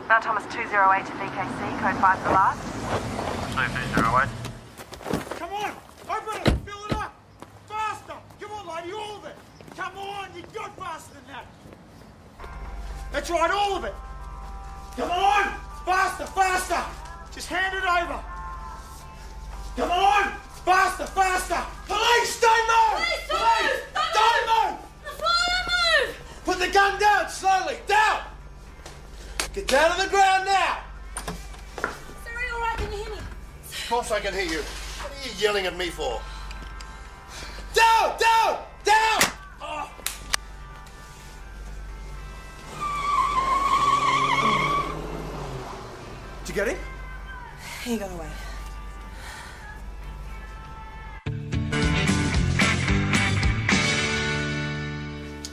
Mount Thomas 208 to VKC, code 5 for the last. 2208. Come on! Open it! Fill it up! Faster! Come on, lady, all of it! Come on, you got faster than that! That's right, all of it! Come on! Faster, faster! Just hand it over! Come on! Faster, faster! Police, don't move! Police, don't move! The flyer move! Put the gun down, slowly, down! Get down on the ground now! Sir, are you alright? Can you hear me? Of course I can hear you. What are you yelling at me for? Down, down, down! Oh. Did you get him? He got away.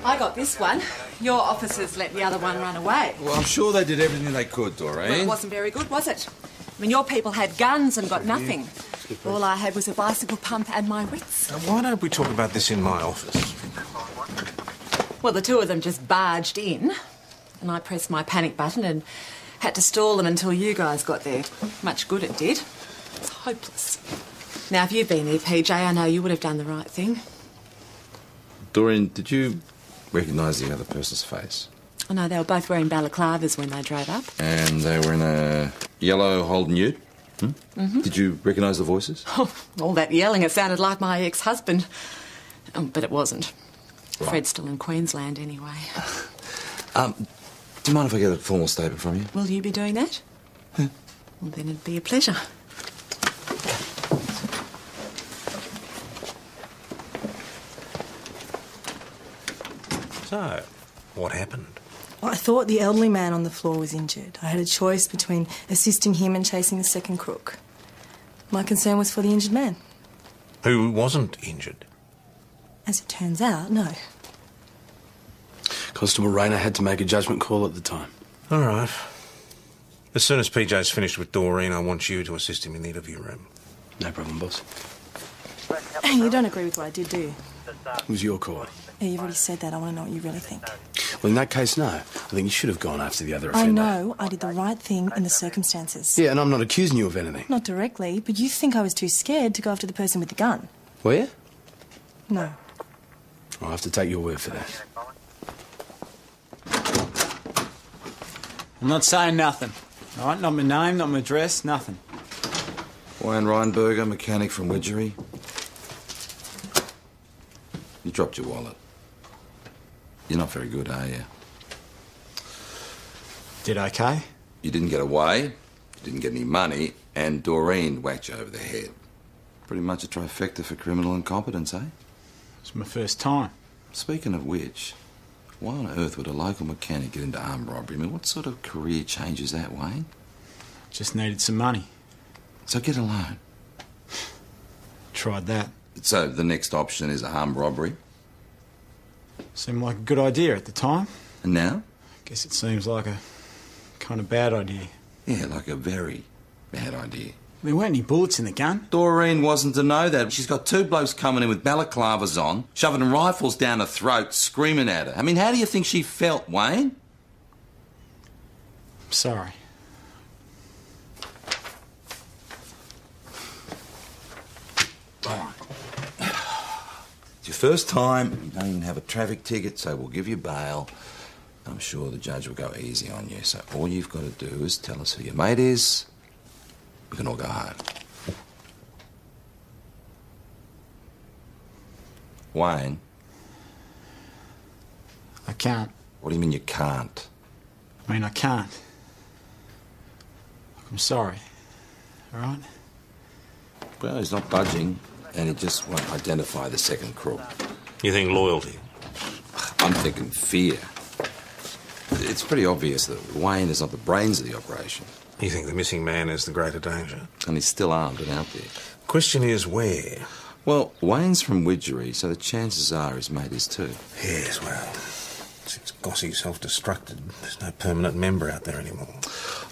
I got this one. Your officers let the other one run away. Well, I'm sure they did everything they could, Doreen. Well, it wasn't very good, was it? I mean, your people had guns and got nothing. All I had was a bicycle pump and my wits. Now, why don't we talk about this in my office? Well, the two of them just barged in, and I pressed my panic button and had to stall them until you guys got there. Much good it did. It's hopeless. Now, if you'd been there, PJ, I know you would have done the right thing. Doreen, did you recognise the other person's face? I know they were both wearing balaclavas when they drove up. And they were in a yellow Holden Ute? Mm-hmm. Did you recognise the voices? Oh, all that yelling, it sounded like my ex-husband. But it wasn't. Right. Fred's still in Queensland anyway. Do you mind if I get a formal statement from you? Will you be doing that? Huh? Well, then it'd be a pleasure. So, what happened? Well, I thought the elderly man on the floor was injured. I had a choice between assisting him and chasing the second crook. My concern was for the injured man. Who wasn't injured? As it turns out, no. Constable Rayner had to make a judgment call at the time. All right. As soon as PJ's finished with Doreen, I want you to assist him in the interview room. No problem, boss. You don't agree with what I did, do you? It was your call. Yeah, you've already said that. I want to know what you really think. Well, in that case, no. I think you should have gone after the other offender. I know I did the right thing in the circumstances. Yeah, and I'm not accusing you of anything. Not directly, but you think I was too scared to go after the person with the gun. Were you? No. I'll have to take your word for that. I'm not saying nothing. All right, not my name, not my address, nothing. Wayne Reinberger, mechanic from Widgery. You dropped your wallet. You're not very good, are you? Did okay? You didn't get away, you didn't get any money, and Doreen whacked you over the head. Pretty much a trifecta for criminal incompetence, eh? It's my first time. Speaking of which, why on earth would a local mechanic get into armed robbery? I mean, what sort of career change is that, Wayne? Just needed some money. So get a loan. Tried that. So the next option is armed robbery? Seemed like a good idea at the time. And now? Guess it seems like a kind of bad idea. Yeah, like a very bad idea. There weren't any bullets in the gun. Doreen wasn't to know that. She's got two blokes coming in with balaclavas on, shoving rifles down her throat, screaming at her. I mean, how do you think she felt, Wayne? Sorry. It's your first time. You don't even have a traffic ticket, so we'll give you bail. I'm sure the judge will go easy on you. So all you've got to do is tell us who your mate is. We can all go home. Wayne? I can't. What do you mean you can't? I mean, I can't. I'm sorry. All right? Well, he's not budging, and he just won't identify the second crook. You think loyalty? I'm thinking fear. It's pretty obvious that Wayne is not the brains of the operation. You think the missing man is the greater danger? And he's still armed and out there. Question is where? Well, Wayne's from Widgery, so the chances are his mate is too. Yes, well, since Gossie self-destructed, there's no permanent member out there anymore.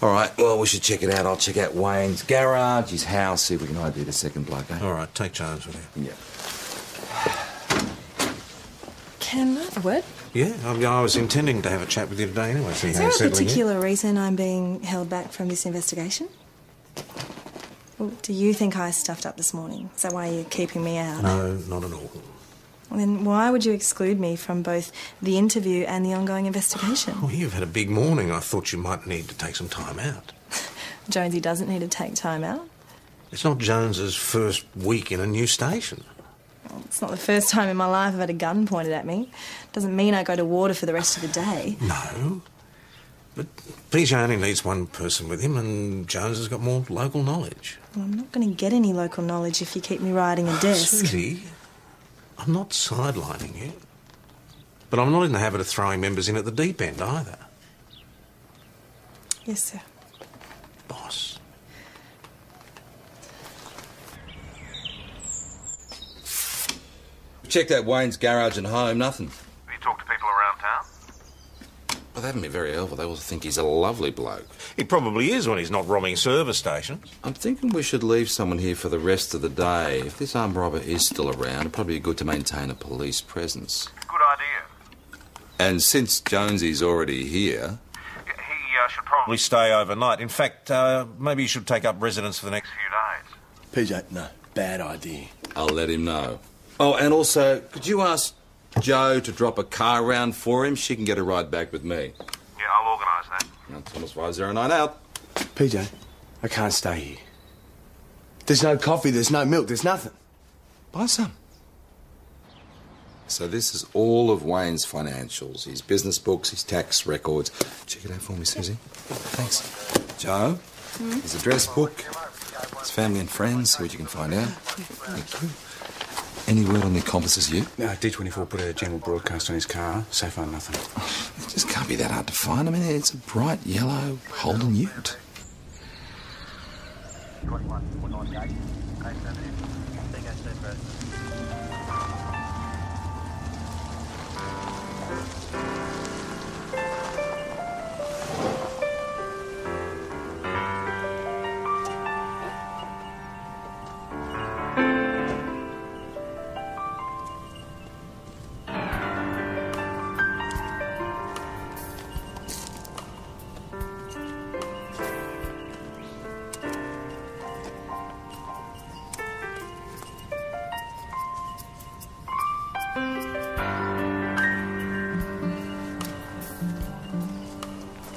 All right, well, we should check it out. I'll check out Wayne's garage, his house, see if we can ID the second bloke, eh? All right, take charge with you. Yeah. Can I have a word? Yeah, I was intending to have a chat with you today anyway. Is there a particular reason I'm being held back from this investigation? Well, do you think I stuffed up this morning? Is that why you're keeping me out? No, not at all. Well, then why would you exclude me from both the interview and the ongoing investigation? Well, you've had a big morning. I thought you might need to take some time out. Jonesy doesn't need to take time out. It's not Jones's first week in a new station. Well, it's not the first time in my life I've had a gun pointed at me. Doesn't mean I go to water for the rest of the day. No. But PJ only needs one person with him, and Jones has got more local knowledge. Well, I'm not going to get any local knowledge if you keep me riding a desk. Susie, I'm not sidelining you. But I'm not in the habit of throwing members in at the deep end either. Yes, sir. Boss. Checked out Wayne's garage and home, nothing. Have you talked to people around town? Well, they haven't been very helpful. They all think he's a lovely bloke. He probably is when he's not robbing service stations. I'm thinking we should leave someone here for the rest of the day. If this armed robber is still around, it'd probably be good to maintain a police presence. Good idea. And since Jonesy's already here... He should probably stay overnight. In fact, maybe you should take up residence for the next few days. PJ, no. Bad idea. I'll let him know. Oh, and also, could you ask Jo to drop a car round for him? She can get a ride back with me. Yeah, I'll organise that. Now, Thomas 509 out. PJ, I can't stay here. There's no coffee, there's no milk, there's nothing. Buy some. So this is all of Wayne's financials, his business books, his tax records. Check it out for me, Susie. Thanks. Jo, his address book, his family and friends, see what you can find out. Thank you. Any word on the accomplices yet? No, D24 put a general broadcast on his car. So far, nothing. It just can't be that hard to find. I mean, it's a bright yellow Holden Ute.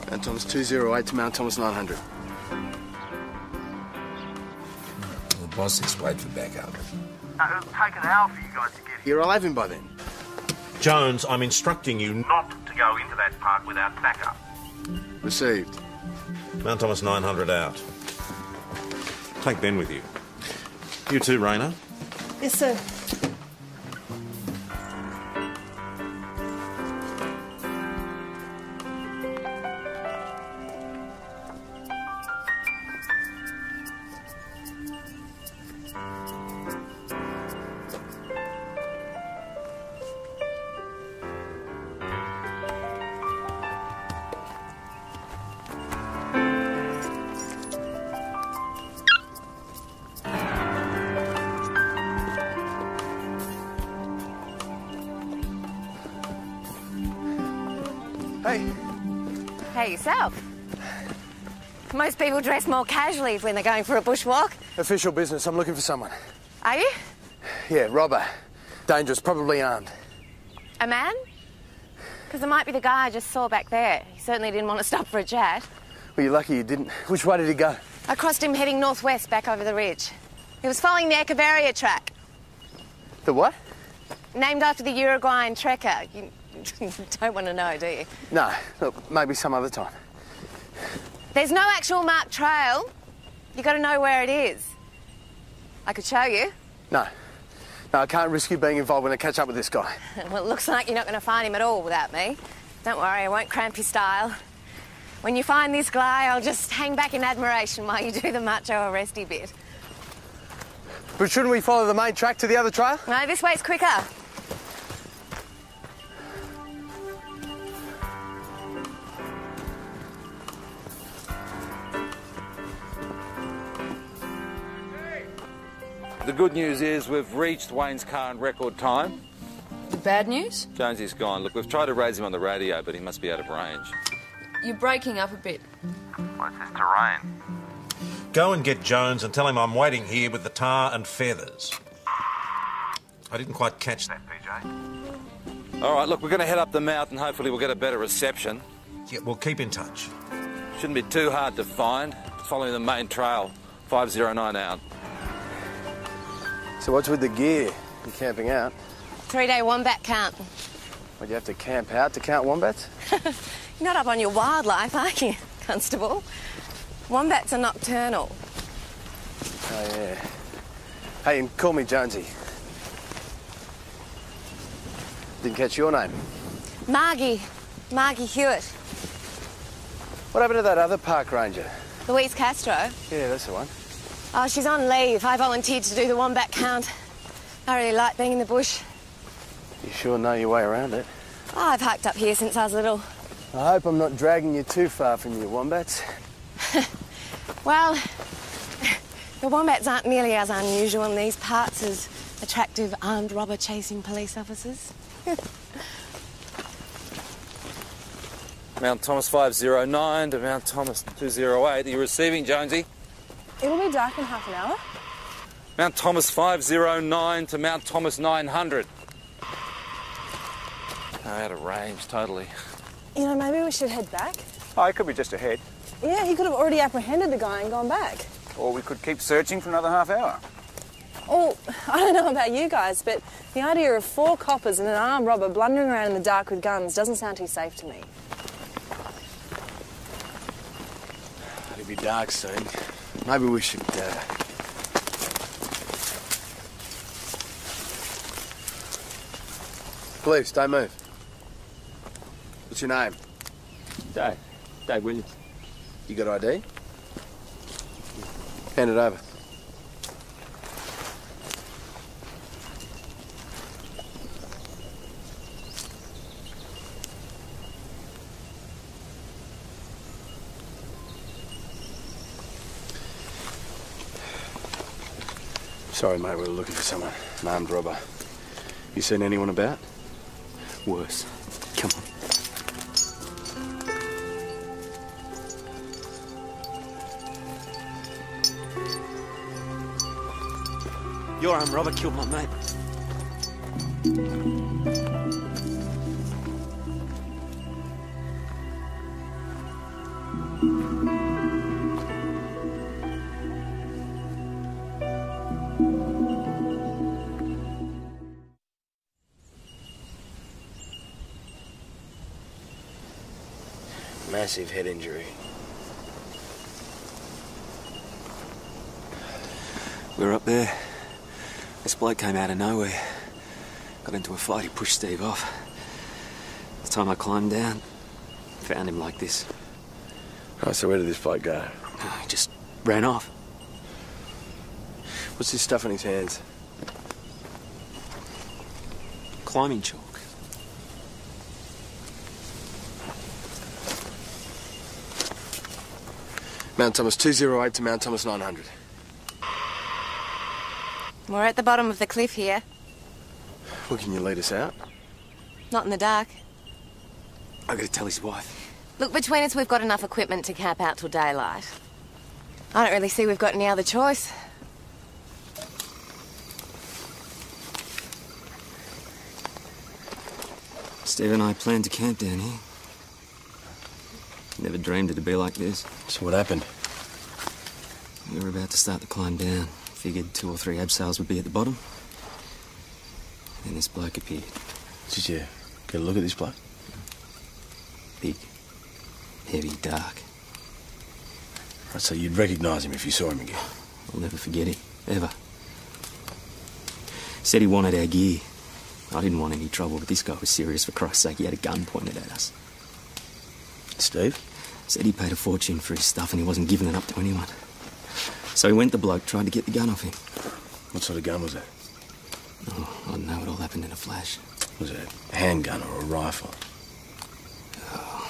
Mount Thomas 208 to Mount Thomas 900. The boss says wait for backup. It'll take an hour for you guys to get here. I'll have him by then. Jones, I'm instructing you Not to go into that park without backup. Received. Mount Thomas 900 out. Take Ben with you. You too, Rayner. Yes, sir. Hey. Hey, yourself. Most people dress more casually when they're going for a bushwalk. Official business. I'm looking for someone. Are you? Yeah, robber. Dangerous, probably armed. A man? Because it might be the guy I just saw back there. He certainly didn't want to stop for a chat. Well, you're lucky you didn't. Which way did he go? I crossed him heading northwest back over the ridge. He was following the Echeverria track. The what? Named after the Uruguayan trekker. You don't want to know, do you? No. Look, maybe some other time. There's no actual marked trail. You got to know where it is. I could show you. No. No, I can't risk you being involved when I catch up with this guy. Well, it looks like you're not going to find him at all without me. Don't worry, I won't cramp your style. When you find this guy, I'll just hang back in admiration while you do the macho arresty bit. But shouldn't we follow the main track to the other trail? No, this way's quicker. The good news is we've reached Wayne's car in record time. bad news? Jonesy's gone. Look, we've tried to raise him on the radio, but he must be out of range. You're breaking up a bit. What's this terrain? Go and get Jones and tell him I'm waiting here with the tar and feathers. I didn't quite catch that, PJ. All right, look, we're going to head up the mountain. Hopefully we'll get a better reception. Yeah, we'll keep in touch. Shouldn't be too hard to find. Following the main trail, 509 out. So what's with the gear? You camping out? 3-day wombat count. Would you have to camp out to count wombats? You're not up on your wildlife, are you, Constable? Wombats are nocturnal. Oh, yeah. Hey, and call me Jonesy. Didn't catch your name. Margie Hewitt. What happened to that other park ranger? Louise Castro. Yeah, that's the one. Oh, she's on leave. I volunteered to do the wombat count. I really like being in the bush. You sure know your way around it. Oh, I've hiked up here since I was little. I hope I'm not dragging you too far from your wombats. Well, the wombats aren't nearly as unusual in these parts as attractive armed robber-chasing police officers. Mount Thomas 509 to Mount Thomas 208. Are you receiving, Jonesy? It'll be dark in half an hour. Mount Thomas 509 to Mount Thomas 900. Oh, out of range, totally. You know, maybe we should head back. Oh, it could be just ahead. Yeah, he could have already apprehended the guy and gone back. Or we could keep searching for another half hour. Oh, I don't know about you guys, but the idea of 4 coppers and an armed robber blundering around in the dark with guns doesn't sound too safe to me. It'll be dark soon. Maybe we should, Please, don't move. What's your name? Dave. Dave Williams. You got ID? Hand it over. Sorry, mate, we were looking for someone. An armed robber. You seen anyone about? Worse. Come on. Your armed robber killed my mate. Massive head injury. We were up there. This bloke came out of nowhere. Got into a fight, he pushed Steve off. The time I climbed down, found him like this. Oh, so where did this bloke go? He just ran off. What's this stuff in his hands? Climbing chalk. Mount Thomas 208 to Mount Thomas 900. We're at the bottom of the cliff here. Well, can you lead us out? Not in the dark. I gotta tell his wife. Look, between us, we've got enough equipment to camp out till daylight. I don't really see we've got any other choice. Steve and I planned to camp down here. Never dreamed it'd be like this. So what happened? We were about to start the climb down. Figured 2 or 3 abseils would be at the bottom. Then this bloke appeared. Did you get a look at this bloke? Big, heavy, dark. Right, so you'd recognise him if you saw him again? I'll never forget it, ever. Said he wanted our gear. I didn't want any trouble, but this guy was serious, for Christ's sake. He had a gun pointed at us. Steve? Said he paid a fortune for his stuff and he wasn't giving it up to anyone. So he went to the bloke, tried to get the gun off him. What sort of gun was that? Oh, I don't know. It all happened in a flash. Was it a handgun or a rifle? Oh,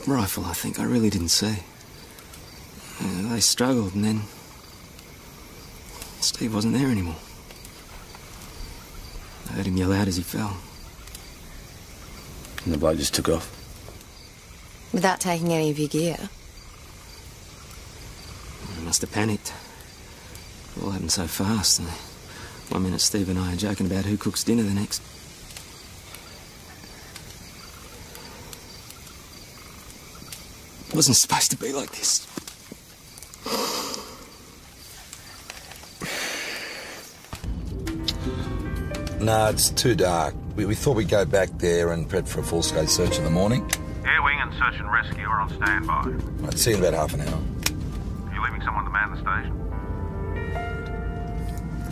rifle, I think. I really didn't see. They struggled and then Steve wasn't there anymore. Heard him yell out as he fell. And the bloke just took off. Without taking any of your gear? He must have panicked. It all happened so fast. 1 minute Steve and I are joking about who cooks dinner the next. It wasn't supposed to be like this. No, it's too dark. We thought we'd go back there and prep for a full-scale search in the morning. Air Wing and Search and Rescue are on standby. I'd see you in about half an hour. Are you leaving someone to man the station?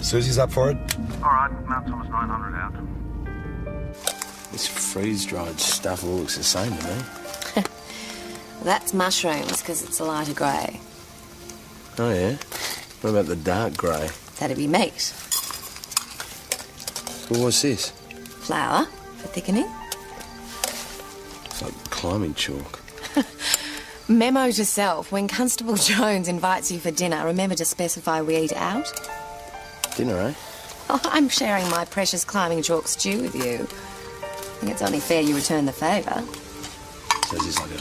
Susie's up for it? All right, Mount Thomas 900 out. This freeze-dried stuff all looks the same to me. That's mushrooms, because it's a lighter grey. Oh, yeah? What about the dark grey? That'd be meat. Well, what's this? Flour for thickening. It's like climbing chalk. Memo to self. When Constable Jones invites you for dinner, remember to specify we eat out. Dinner, eh? Oh, I'm sharing my precious climbing chalk stew with you. I think it's only fair you return the favour. So this is like a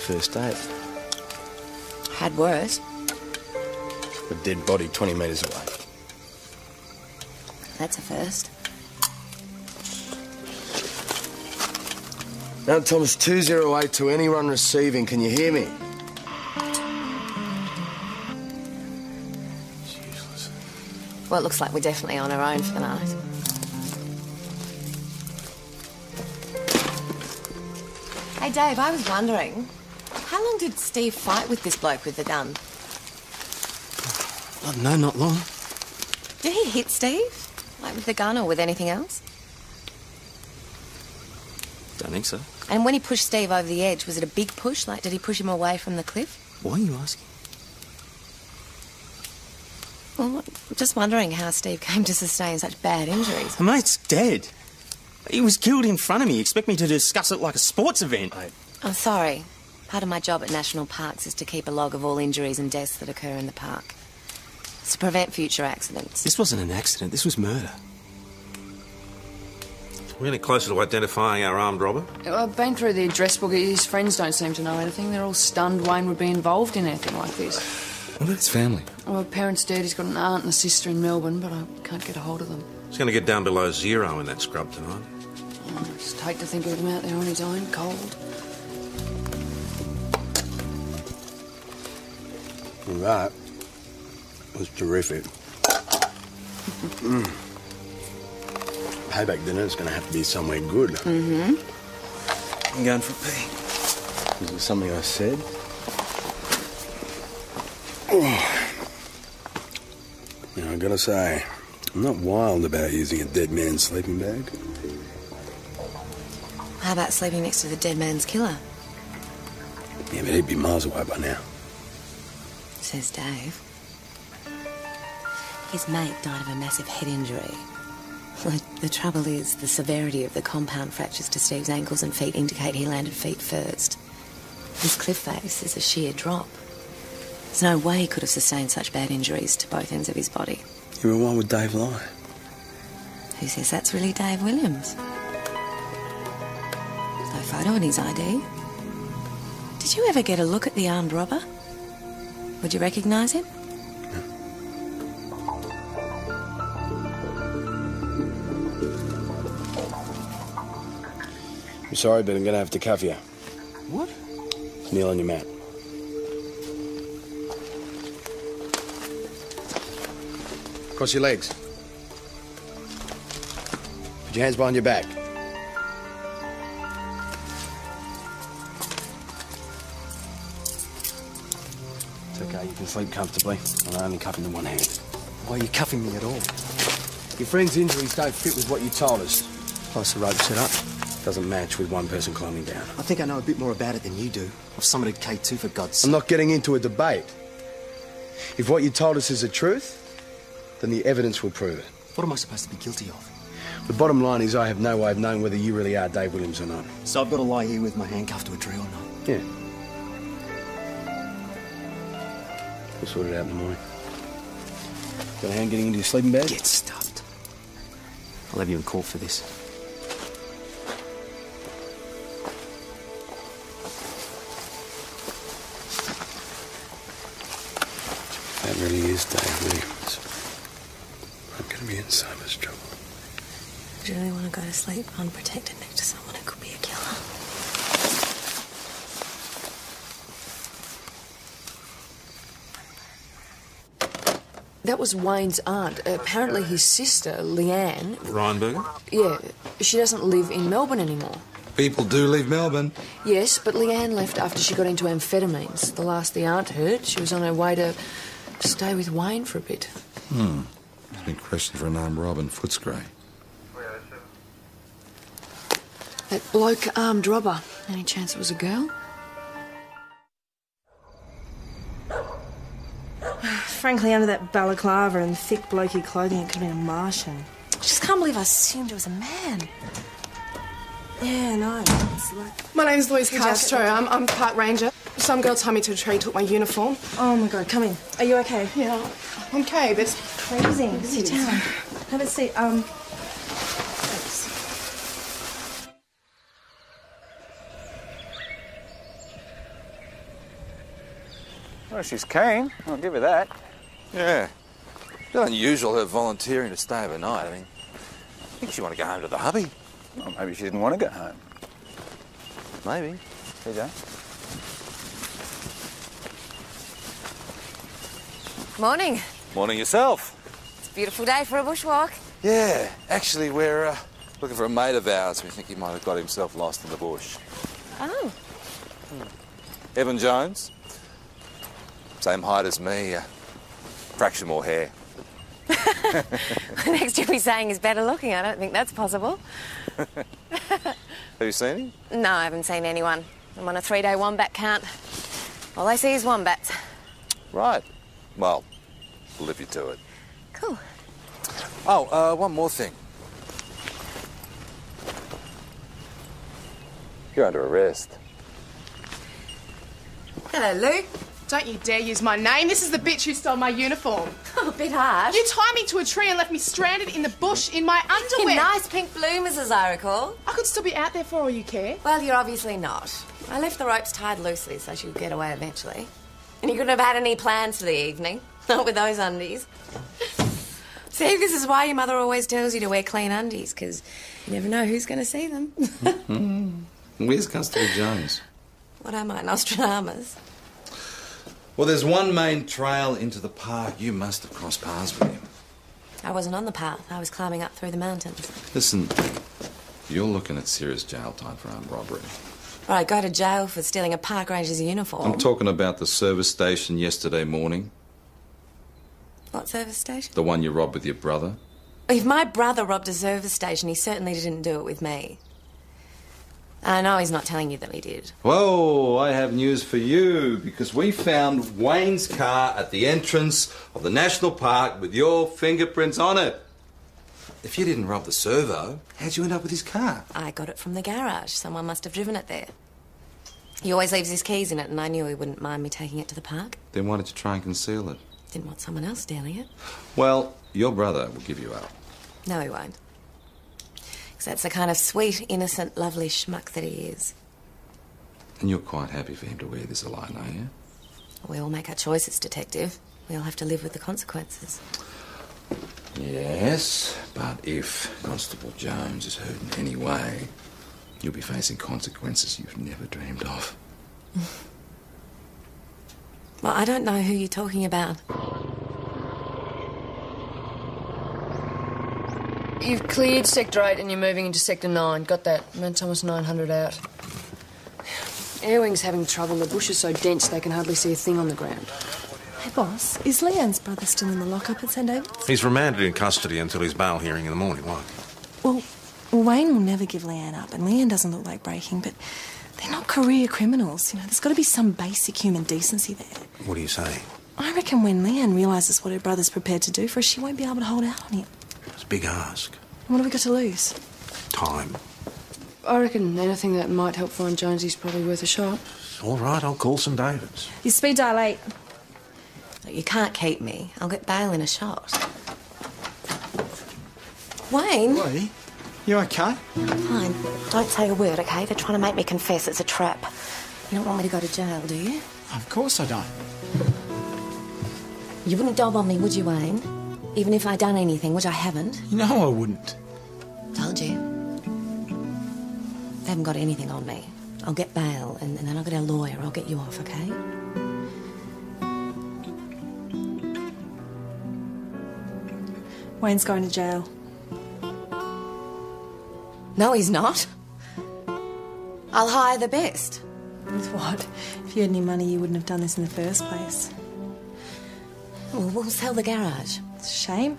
first date. Had worse. A dead body 20 metres away. That's a first. Mount Thomas 208 to anyone receiving. Can you hear me? It's useless. Well, it looks like we're definitely on our own for the night. Hey, Dave, I was wondering, how long did Steve fight with this bloke with the gun? Oh, no, not long. Did he hit Steve? Like with the gun or with anything else? Don't think so. And when he pushed Steve over the edge, was it a big push? Like, did he push him away from the cliff? Why are you asking? Well, I'm just wondering how Steve came to sustain such bad injuries. My mate's dead. He was killed in front of me. You expect me to discuss it like a sports event? I'm sorry. Part of my job at National Parks is to keep a log of all injuries and deaths that occur in the park. It's to prevent future accidents. This wasn't an accident. This was murder. We're any closer to identifying our armed robber? I've been through the address book. His friends don't seem to know anything. They're all stunned Wayne would be involved in anything like this. What about his family? Well, parents dead. He's got an aunt and a sister in Melbourne, but I can't get a hold of them. He's going to get down below zero in that scrub tonight. I just hate to think of him out there on his own, cold. All right. It was terrific. Payback dinner is going to have to be somewhere good. Mm-hmm. I'm going for a pee. Is there something I said? You know, I gotta say, I'm not wild about using a dead man's sleeping bag. How about sleeping next to the dead man's killer? Yeah, but he'd be miles away by now. Says Dave. His mate died of a massive head injury. The trouble is, the severity of the compound fractures to Steve's ankles and feet indicate he landed feet first. His cliff face is a sheer drop. There's no way he could have sustained such bad injuries to both ends of his body. Yeah, but why would Dave lie? Who says that's really Dave Williams? No photo on his ID. Did you ever get a look at the armed robber? Would you recognise him? I'm sorry, but I'm going to have to cuff you. What? Kneel on your mat. Cross your legs. Put your hands behind your back. It's okay, you can sleep comfortably. I'm only cuffing the one hand. Why are you cuffing me at all? Your friend's injuries don't fit with what you told us. Plus the rope set up doesn't match with one person climbing down. I think I know a bit more about it than you do. I've summited K2 for God's sake. I'm not getting into a debate. If what you told us is the truth, then the evidence will prove it. What am I supposed to be guilty of? The bottom line is I have no way of knowing whether you really are Dave Williams or not. So I've got to lie here with my handcuffed to a tree all night? Yeah. We'll sort it out in the morning. Got a hand getting into your sleeping bag? Get stuffed. I'll have you in court for this. That really is Dave Williams. I'm going to be in so much trouble. Do you really want to go to sleep unprotected next to someone who could be a killer? That was Wayne's aunt. Apparently his sister, Leanne... Reinberger? Yeah, she doesn't live in Melbourne anymore. People do leave Melbourne. Yes, but Leanne left after she got into amphetamines. The last the aunt heard, she was on her way to stay with Wayne for a bit. He's been questioned for an armed robber in Footscray. That bloke armed robber. Any chance it was a girl? Frankly, under that balaclava and thick blokey clothing, it could have been a Martian. I just can't believe I assumed it was a man. Yeah, no. It's like... My name's Louise Good Castro. jacket. I'm park ranger. Some girl tied me to a tree, took my uniform. Oh, my God, come in. Are you okay? Yeah, I'm okay, but... Crazy. Sit down. Have a seat. Thanks. Well, she's keen. I'll give her that. Yeah. A bit unusual her volunteering to stay overnight. I mean, I think she want to go home to the hubby. Well, maybe she didn't want to go home. Maybe. TJ? Morning. Morning yourself. It's a beautiful day for a bushwalk. Yeah, actually, we're looking for a mate of ours. We think he might have got himself lost in the bush. Oh. Evan Jones. Same height as me, fraction more hair. The next you'll be saying is better looking. I don't think that's possible. Have you seen him? No, I haven't seen anyone. I'm on a 3-day wombat count. All I see is wombats. Right. Well, we'll leave you to it. Cool. Oh, one more thing. You're under arrest. Hello, Lou. Don't you dare use my name. This is the bitch who stole my uniform. Oh, a bit harsh. You tied me to a tree and left me stranded in the bush in my underwear. In nice pink bloomers, as I recall. I could still be out there for all you care. Well, you're obviously not. I left the ropes tied loosely so she would get away eventually. And you couldn't have had any plans for the evening. Not with those undies. See, this is why your mother always tells you to wear clean undies, because you never know who's going to see them. Where's Constable Jones? What am I, Nostradamus? Well, there's one main trail into the park. You must have crossed paths with him. I wasn't on the path. I was climbing up through the mountains. Listen, you're looking at serious jail time for armed robbery. Right, go to jail for stealing a park ranger's uniform. I'm talking about the service station yesterday morning. What service station? The one you robbed with your brother. If my brother robbed a service station, he certainly didn't do it with me. I know he's not telling you that he did. Whoa, I have news for you, because we found Wayne's car at the entrance of the National Park with your fingerprints on it. If you didn't rob the servo, how'd you end up with his car? I got it from the garage. Someone must have driven it there. He always leaves his keys in it, and I knew he wouldn't mind me taking it to the park. Then why did you try and conceal it? Didn't want someone else stealing it. Well, your brother will give you up. No, he won't. Because that's the kind of sweet, innocent, lovely schmuck that he is. And you're quite happy for him to wear this alone, are you? We all make our choices, Detective. We all have to live with the consequences. Yes, but if Constable Jones is hurt in any way, you'll be facing consequences you've never dreamed of. Well, I don't know who you're talking about. You've cleared Sector 8 and you're moving into Sector 9. Got that. Mount Thomas 900 out. Airwing's having trouble. The bush is so dense they can hardly see a thing on the ground. Hey, boss, is Leanne's brother still in the lockup at St David's? He's remanded in custody until his bail hearing in the morning. Why? Well, Wayne will never give Leanne up, and Leanne doesn't look like breaking, but they're not career criminals. You know, there's got to be some basic human decency there. What are you saying? I reckon when Leanne realises what her brother's prepared to do for her, she won't be able to hold out on him. It's a big ask. What have we got to lose? Time. I reckon anything that might help find Jonesy's probably worth a shot. All right, I'll call St David's. Your speed dial 8. You can't keep me. I'll get bail in a shot. Wayne? Lee, you okay? Fine. Don't say a word, okay? They're trying to make me confess. It's a trap. You don't want me to go to jail, do you? Of course I don't. You wouldn't dob on me, would you, Wayne? Even if I'd done anything, which I haven't. You know I wouldn't. Told you. They haven't got anything on me. I'll get bail, and then I'll get a lawyer. I'll get you off, okay? Wayne's going to jail. No, he's not. I'll hire the best. With what? If you had any money, you wouldn't have done this in the first place. Well, we'll sell the garage. It's a shame.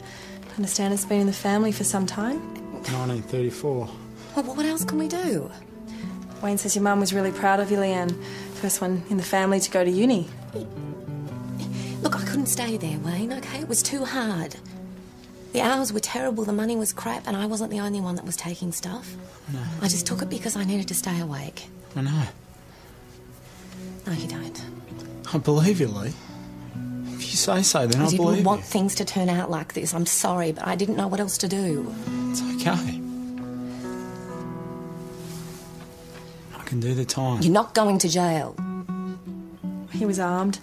I understand it's been in the family for some time. 1934. Well, what else can we do? Wayne says your mum was really proud of you, Leanne. First one in the family to go to uni. Look, I couldn't stay there, Wayne, okay? It was too hard. The hours were terrible, the money was crap, and I wasn't the only one that was taking stuff. No. I just took it because I needed to stay awake. I know. No, you don't. I believe you, Lee. If you say so, then I I believe didn't want you. things to turn out like this. I'm sorry, but I didn't know what else to do. It's okay. I can do the time. You're not going to jail. He was armed.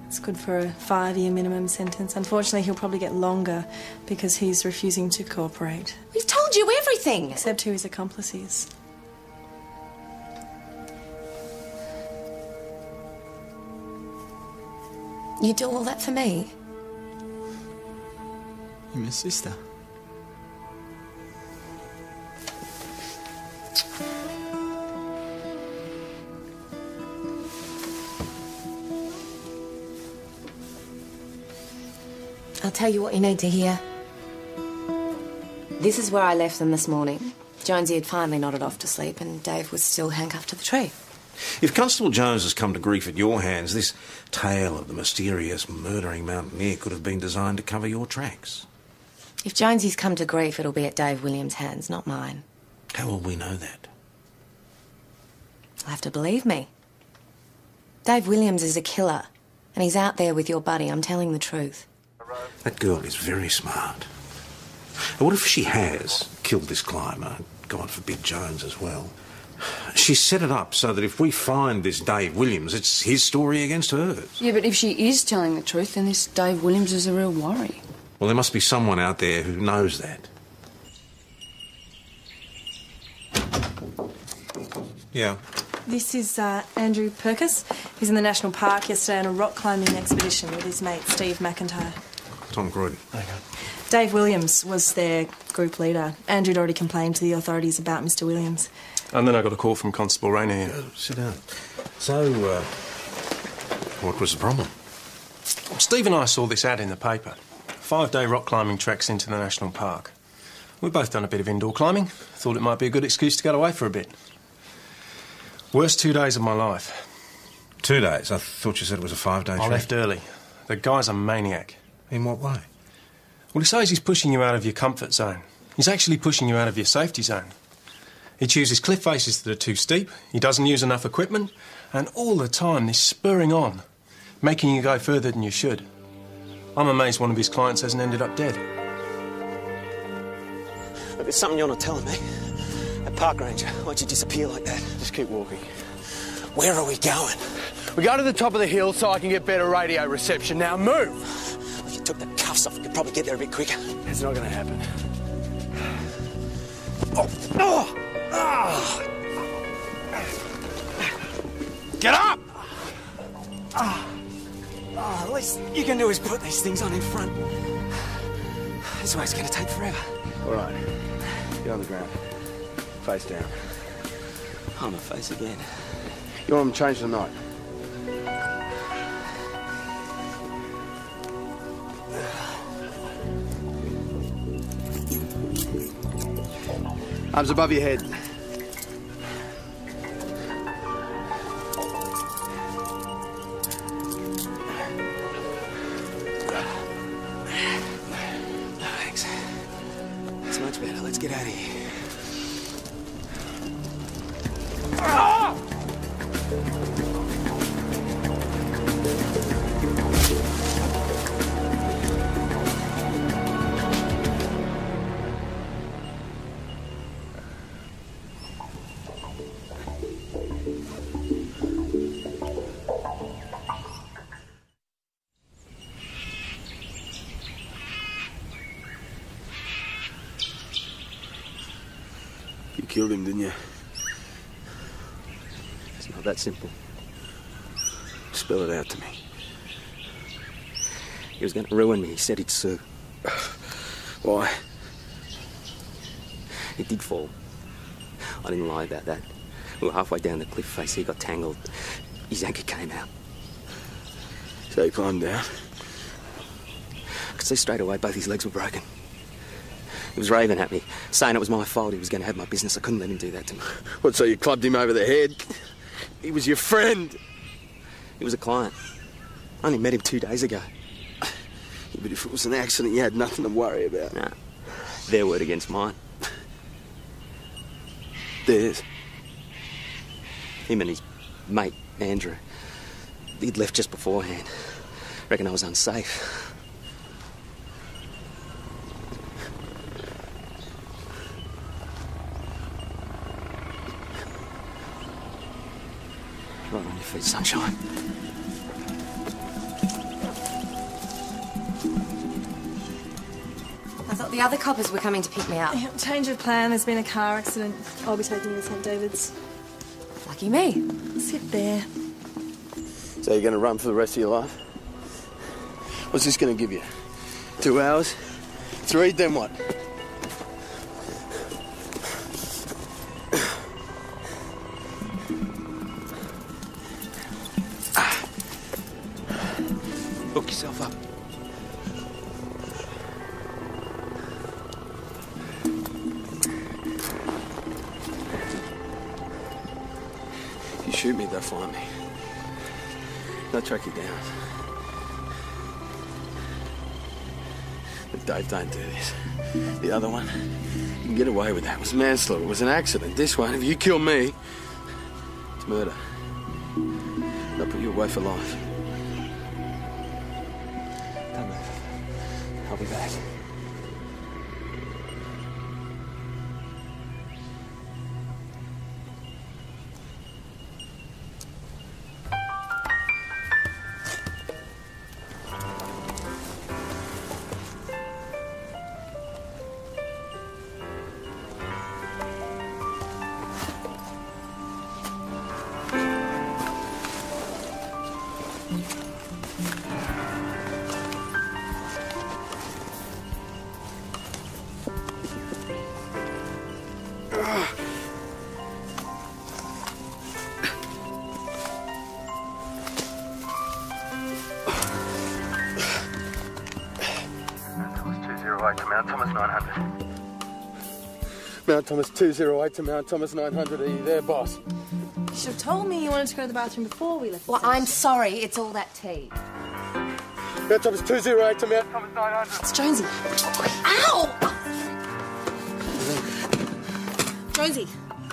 It's good for a 5-year minimum sentence. Unfortunately, he'll probably get longer because he's refusing to cooperate. We've told you everything. Except who his accomplice is. You do all that for me? You're my sister. I'll tell you what you need to hear. This is where I left them this morning. Jonesy had finally nodded off to sleep and Dave was still handcuffed to the tree. If Constable Jones has come to grief at your hands, this tale of the mysterious murdering mountaineer could have been designed to cover your tracks. If Jonesy's come to grief, it'll be at Dave Williams' hands, not mine. How will we know that? You'll have to believe me. Dave Williams is a killer, and he's out there with your buddy. I'm telling the truth. That girl is very smart. And what if she has killed this climber? God forbid Jones as well. She's set it up so that if we find this Dave Williams, it's his story against hers. Yeah, but if she is telling the truth, then this Dave Williams is a real worry. Well, there must be someone out there who knows that. Yeah. This is Andrew Perkis. He's in the National Park yesterday on a rock climbing expedition with his mate Steve McIntyre. Tom Croydon. Dave Williams was their group leader. Andrew'd already complained to the authorities about Mr. Williams. And then I got a call from Constable Rayney. Sit down. So, what was the problem? Steve and I saw this ad in the paper. 5-day rock climbing treks into the National Park. We've both done a bit of indoor climbing. Thought it might be a good excuse to get away for a bit. Worst 2 days of my life. 2 days? I thought you said it was a 5-day trek. I left early. The guy's a maniac. In what way? Well, he says he's pushing you out of your comfort zone. He's actually pushing you out of your safety zone. He chooses cliff faces that are too steep, he doesn't use enough equipment, and all the time this spurring on, making you go further than you should. I'm amazed one of his clients hasn't ended up dead. If there's something you're not telling me, that park ranger, why'd you disappear like that? Just keep walking. Where are we going? We go to the top of the hill so I can get better radio reception. Now move! If you took the cuffs off, you could probably get there a bit quicker. It's not going to happen. Get up! The least you can do is put these things on in front. This way's going to take forever. All right. Get on the ground. Face down. On my face again. You want them to change the night? Arms above your head. Thanks. That's much better. Let's get out of here. killed him, didn't you? It's not that simple. Spell it out to me. He was going to ruin me. He said he'd sue. Why? He did fall. I didn't lie about that. We were halfway down the cliff face. He got tangled. His anchor came out. So he climbed down? I could see straight away both his legs were broken. He was raving at me, saying it was my fault. He was going to have my business. I couldn't let him do that to me. What, so you clubbed him over the head? He was your friend. He was a client. I only met him 2 days ago. Yeah, but if it was an accident, you had nothing to worry about. Nah. Their word against mine. Theirs? Him and his mate, Andrew. He'd left just beforehand. Reckon I was unsafe. Right on your feet, sunshine. I thought the other coppers were coming to pick me up. Yeah, change of plan. There's been a car accident. I'll be taking you to St David's. Lucky me. Sit there. So you're going to run for the rest of your life? What's this going to give you? 2 hours? 3, then what? Hook yourself up. If you shoot me, they'll find me. They'll track you down. But Dave, don't do this. The other one, you can get away with that. It was manslaughter. It was an accident. This one, if you kill me, it's murder. They'll put you away for life. Don't move. I'll be back. Mount Thomas 900. Mount Thomas 208 to Mount Thomas 900. Are you there, boss? You should have told me you wanted to go to the bathroom before we left. Well, I'm sorry. It's all that tea. Mount Thomas 208 to Mount Thomas 900. It's Jonesy. Ow! Jonesy.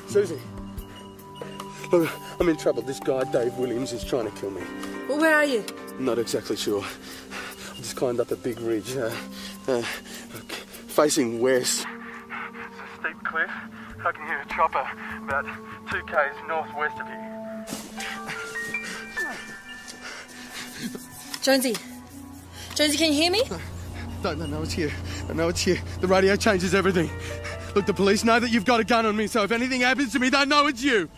Susie. Look, I'm in trouble. This guy, Dave Williams, is trying to kill me. Well, where are you? Not exactly sure. I just climbed up a big ridge, facing west. It's a steep cliff. I can hear a chopper about 2 k's northwest of here. Jonesy. Jonesy, can you hear me? No, it's here. I know it's here. The radio changes everything. Look, the police know that you've got a gun on me, so if anything happens to me, they know it's you.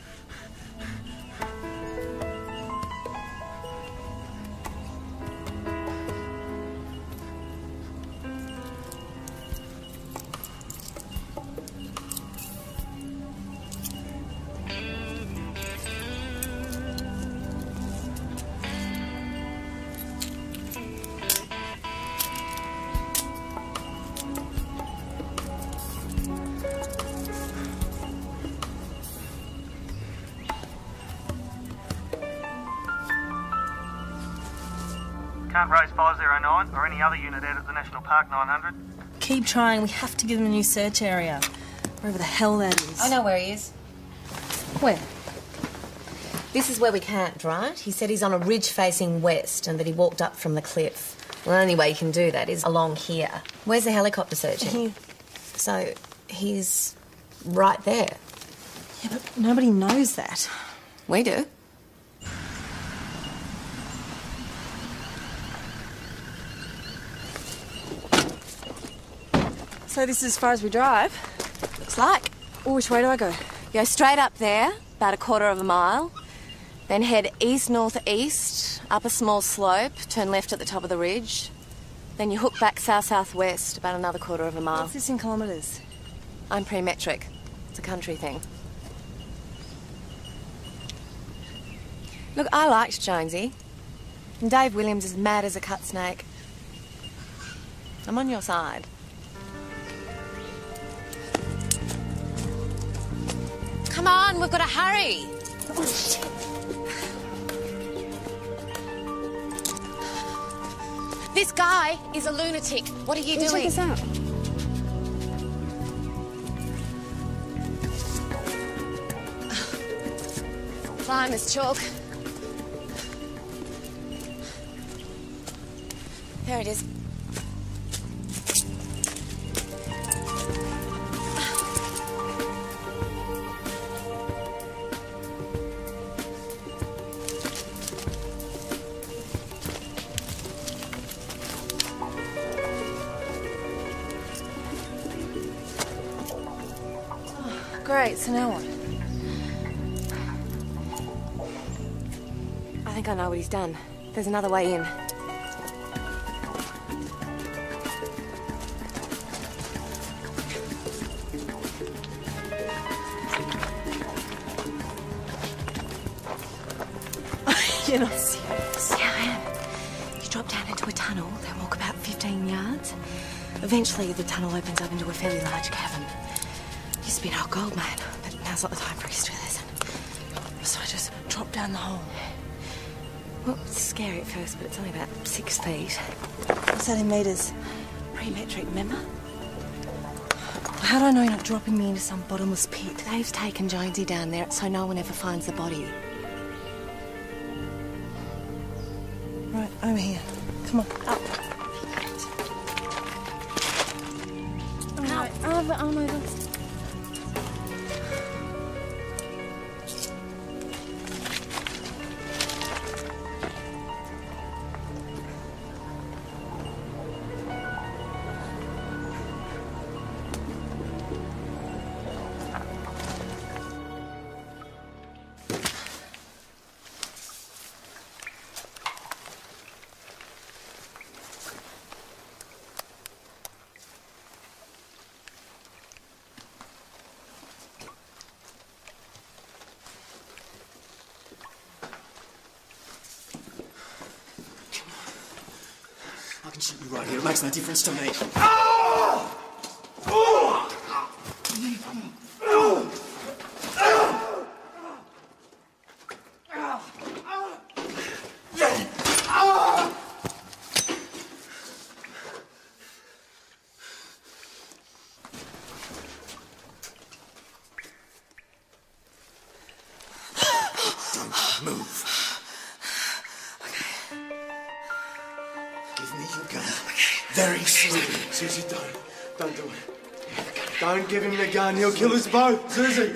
Can't raise 509 or any other unit out at the National Park 900. Keep trying. We have to give them a new search area. Wherever the hell that is. I know where he is. Where? This is where we camped, right? He said he's on a ridge facing west and that he walked up from the cliff. Well, the only way you can do that is along here. Where's the helicopter searching? Here. So, he's right there. Yeah, but nobody knows that. We do. So this is as far as we drive? Looks like. Which way do I go? Go straight up there, about a quarter of a mile. Then head east-northeast, up a small slope, turn left at the top of the ridge. Then you hook back south-southwest, about another quarter of a mile. What's this in kilometres? I'm pre-metric. It's a country thing. Look, I liked Jonesy. And Dave Williams is mad as a cut snake. I'm on your side. Come on, we've got to hurry. Oh, shit. This guy is a lunatic. What are you doing? Check us out. Climb is chalk. There it is. Great, so now what? I think I know what he's done. There's another way in. You're not serious. Yeah, I am. You drop down into a tunnel, then walk about 15 yards. Eventually, the tunnel opens up into a fairly large cavern. Used to be an old gold mine, but now's not the time for history lesson. So I just drop down the hole. Well, it's scary at first, but it's only about 6 feet. What's that in metres? Pre-metric, remember? How do I know you're not dropping me into some bottomless pit? Dave's taken Jonesy down there so no one ever finds the body. Right, over here. Come on, up. No. Oh no, that's... I can shoot you right here. It makes no difference to me. Don't move. Give me your gun. Very slowly. Susie, don't do it. Don't give him the gun. He'll kill us both. Susie.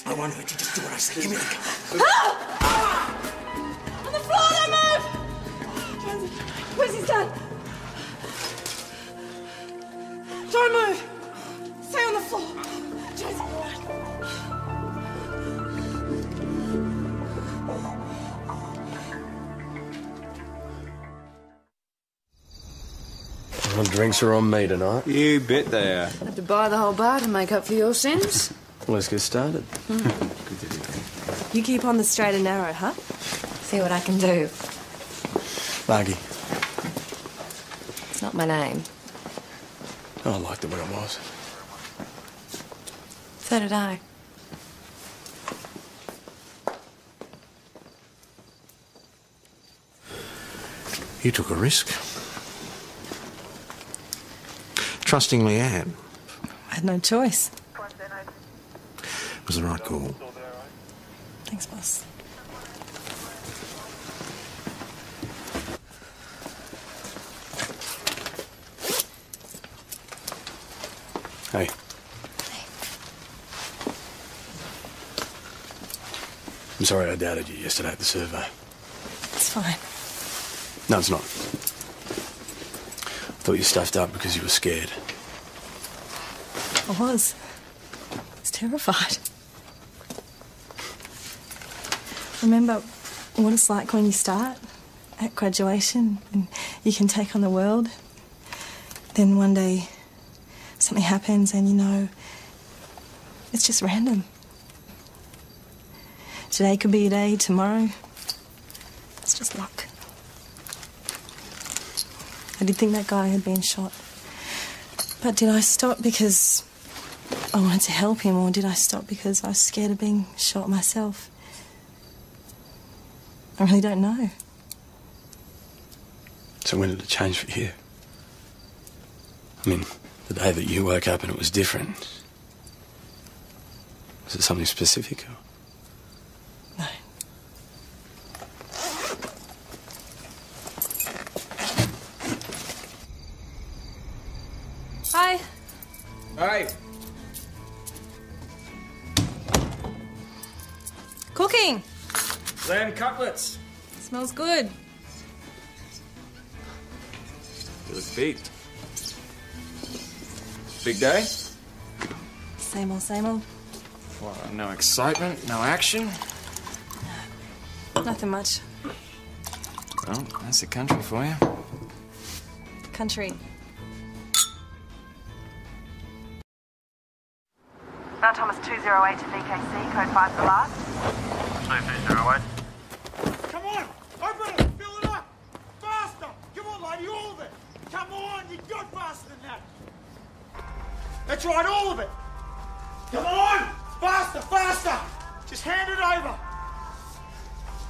I won't hurt you. Just do what I say. Give me the gun. On the floor, don't move! Jonesy, where's his gun? Don't move! Stay on the floor. Jonesy, Well, drinks are on me tonight. You bet they are. Have to buy the whole bar to make up for your sins. Well, let's get started. You keep on the straight and narrow, huh? See what I can do. Margie. It's not my name. Oh, I liked it when it was. So did I. You took a risk. Trusting Leanne. I had no choice. It was the right call. Thanks, boss. Hey. I'm sorry I doubted you yesterday at the survey. It's fine. No, it's not. I thought you stuffed up because you were scared. I was. terrified. Remember what it's like when you start at graduation and you can take on the world. Then one day something happens and you know it's just random. Today could be a day, tomorrow it's just luck. I did think that guy had been shot. But did I stop because I wanted to help him, or did I stop because I was scared of being shot myself? I really don't know. So when did it change for you? I mean, the day that you woke up and it was different. Was it something specific? Or? No. Hi. Hey. Cooking. Lamb cutlets. Smells good. You look beat. Big day? Same old, same old. What, no excitement, no action? Nothing much. Well, that's the country for you. Country. Mount Thomas 208 to VKC, code 5 the last. 2208. Come on! Open it! Fill it up! Faster! Come on, lady, all of it! Come on! You got faster than that! That's right, all of it! Come on! Faster, faster! Just hand it over!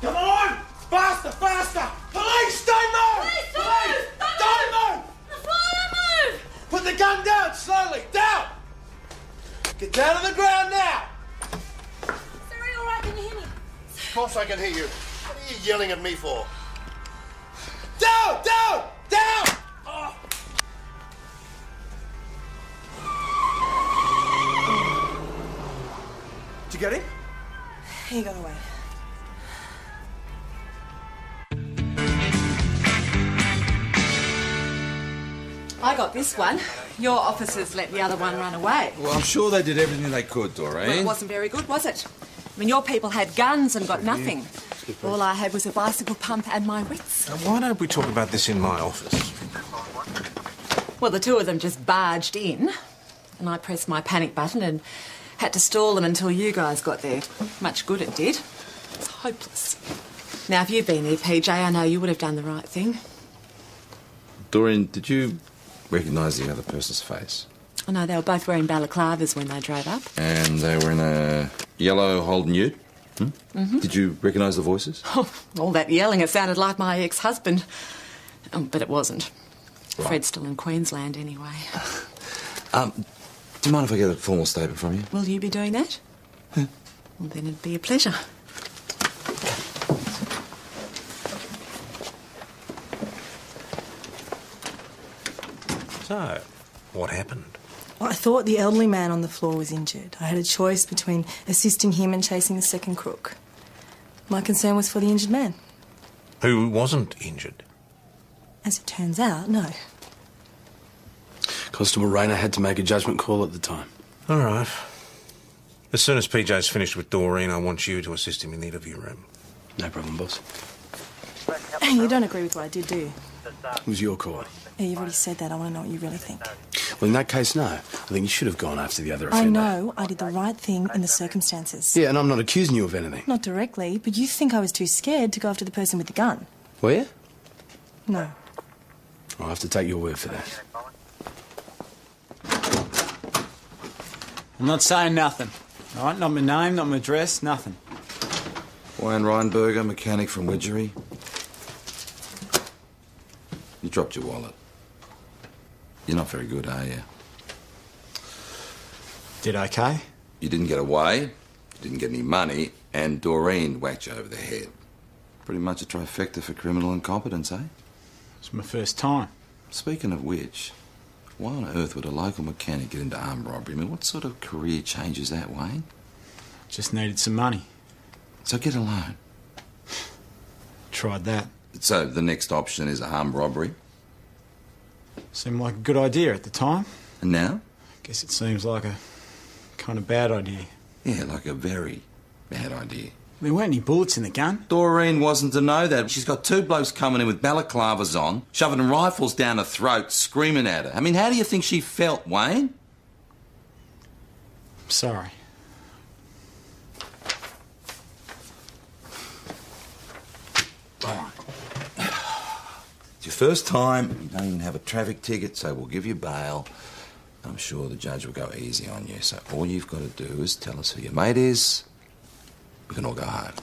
Come on! Faster, faster! Police, don't move! Police, don't move! Don't move! Put the gun down, slowly, down! Get down on the ground now! Sir, are you all right? Can you hear me? Of course I can hear you. What are you yelling at me for? Down, down, down! Oh. Did you get him? He got away. I got this one. Your officers let the other one run away. Well, I'm sure they did everything they could, Doreen. Well, it wasn't very good, was it? I mean, your people had guns and got nothing. All I had was a bicycle pump and my wits. Now, why don't we talk about this in my office? Well, the two of them just barged in, and I pressed my panic button and had to stall them until you guys got there. Much good it did. It's hopeless. Now, if you'd been there, PJ, I know you would have done the right thing. Doreen, did you recognise the other person's face? I know they were both wearing balaclavas when they drove up. And they were in a yellow Holden Ute? Mm-hmm. Did you recognise the voices? Oh, all that yelling, it sounded like my ex-husband. But it wasn't. Right. Fred's still in Queensland anyway. Do you mind if I get a formal statement from you? Will you be doing that? Huh? Well, then it'd be a pleasure. So, what happened? Well, I thought the elderly man on the floor was injured. I had a choice between assisting him and chasing the second crook. My concern was for the injured man. Who wasn't injured? As it turns out, no. Constable Rayner had to make a judgment call at the time. All right. As soon as PJ's finished with Doreen, I want you to assist him in the interview room. No problem, boss. You don't agree with what I did, do you? It was your call. Yeah, you've already said that. I want to know what you really think. Well, in that case, no. I think you should have gone after the other I offender. know I did the right thing in the circumstances. Yeah, and I'm not accusing you of anything. Not directly, but you think I was too scared to go after the person with the gun. Were you? No. I'll have to take your word for that. I'm not saying nothing. All right, not my name, not my address, nothing. Wayne Reinberger, mechanic from Widgery. You dropped your wallet. You're not very good, are you? Did okay? You didn't get away, you didn't get any money, and Doreen whacked you over the head. Pretty much a trifecta for criminal incompetence, eh? It's my first time. Speaking of which, why on earth would a local mechanic get into armed robbery? I mean, what sort of career change is that, Wayne? Just needed some money. So get a loan. Tried that. So the next option is armed robbery? Seemed like a good idea at the time. And now? Guess it seems like a kind of bad idea. Yeah, like a very bad idea. There weren't any bullets in the gun. Doreen wasn't to know that. She's got two blokes coming in with balaclavas on, shoving rifles down her throat, screaming at her. I mean, how do you think she felt, Wayne? Sorry. It's your first time. You don't even have a traffic ticket, so we'll give you bail. I'm sure the judge will go easy on you. So all you've got to do is tell us who your mate is. We can all go home.